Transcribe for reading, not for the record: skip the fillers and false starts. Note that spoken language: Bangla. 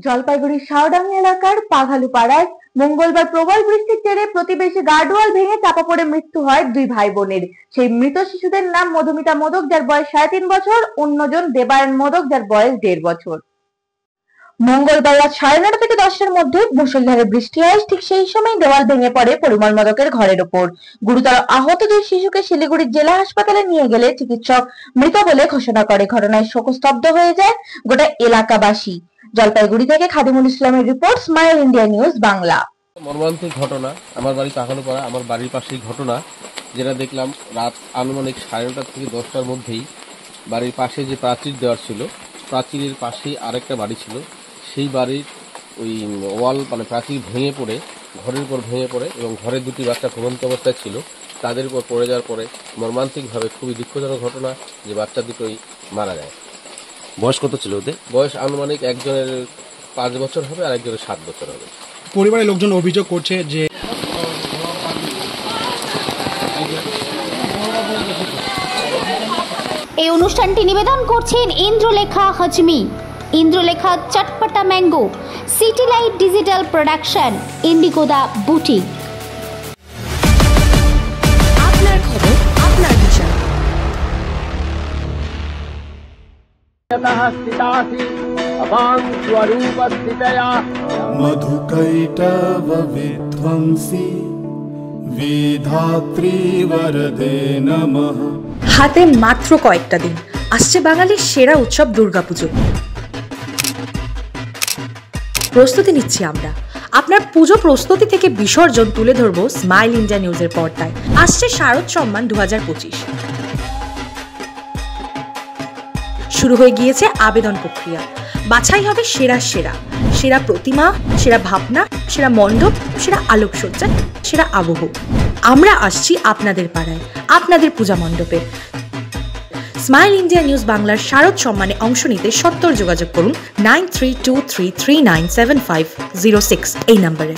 জলপাইগুড়ির শাওডাঙ্গা এলাকার পাঘালুপাড়ায় মঙ্গলবার প্রবল বৃষ্টির জেরে প্রতিবেশী গার্ডওয়াল ভেঙে চাপা পড়ে মৃত্যু হয় দুই ভাই বোনের। সেই মৃত শিশুদের নাম মধুমিতা মোদক, যার বয়স 3.5 বছর, অন্যজন দেবায়ন মোদক, যার বয়স 1.5 বছর। মঙ্গলবার রাত 9:30 থেকে 10টার মধ্যে মুষলধারে বৃষ্টি হয়। ঠিক সেই সময় দেওয়াল ভেঙে পড়ে পরিমল মোদকের ঘরের ওপর। গুরুতর আহত দুই শিশুকে শিলিগুড়ি জেলা হাসপাতালে নিয়ে গেলে চিকিৎসক মৃত বলে ঘোষণা করে। ঘটনায় শোকস্তব্ধ হয়ে যায় গোটা এলাকাবাসী। জলপাইগুড়ি থেকে খাদিমুল ইসলামের report, smile India news Bangla. মর্মান্তিক ঘটনা, আমার বাড়ি পাঘালুপাড়া, আমার বাড়ির পাশেই ঘটনা, যেটা দেখলাম রাত আনুমানিক 9:30 থেকে 10টার মধ্যেই বাড়ির পাশে যে প্রাচীর দেওয়ার ছিল, প্রাচীরের পাশেই আরেকটা বাড়ি ছিল, সেই বাড়ির ওই ওয়াল মানে প্রাচীর ভেঙে পড়ে ঘরের উপর ভেঙে পড়ে এবং ঘরের দুটি বাচ্চা ঘুমন্ত অবস্থায় ছিল, তাদের উপর পড়ে যাওয়ার পরে মর্মান্তিকভাবে খুবই দুঃখজনক ঘটনা যে বাচ্চা দুটোই মারা যায়। বয়স কত ছিল ওদের? বয়স আনুমানিক একজনের 5 বছর হবে আর একজনের 7 বছর হবে। পরিবারের লোকজন অভিযোগ করছে যে এই অনুষ্ঠানটি নিবেদন করছেন Indralekha Hajmi, Indralekha Chatpata mango, city light digital production, ইন্ডিগোদা বুটিক। আপনার খবর, আপনার বিষয়। मधुकैटव विध्वंसी विधात्री वरदे नमः। হাতে মাত্র কয়েকটা দিন, আসছে বাঙালির সেরা উৎসব দুর্গাপুজো। প্রস্তুতি নিচ্ছি আমরা। আপনার পুজো প্রস্তুতি থেকে বিসর্জন তুলে ধরবো স্মাইল ইন্ডিয়া নিউজের পর্দায়। আসছে শারদ সম্মান 2025। শুরু হয়ে গিয়েছে আবেদন প্রক্রিয়া। বাছাই হবে সেরা সেরা সেরা প্রতিমা, সেরা ভাবনা, সেরা মণ্ডপ, সেরা আলোকসজ্জা, সেরা আবহ। আমরা আসছি আপনাদের পাড়ায়, আপনাদের পূজা মণ্ডপে। স্মাইল ইন্ডিয়া নিউজ বাংলার শারদ সম্মানে অংশ নিতে সত্বর যোগাযোগ করুন 9323397506 এই নম্বরে।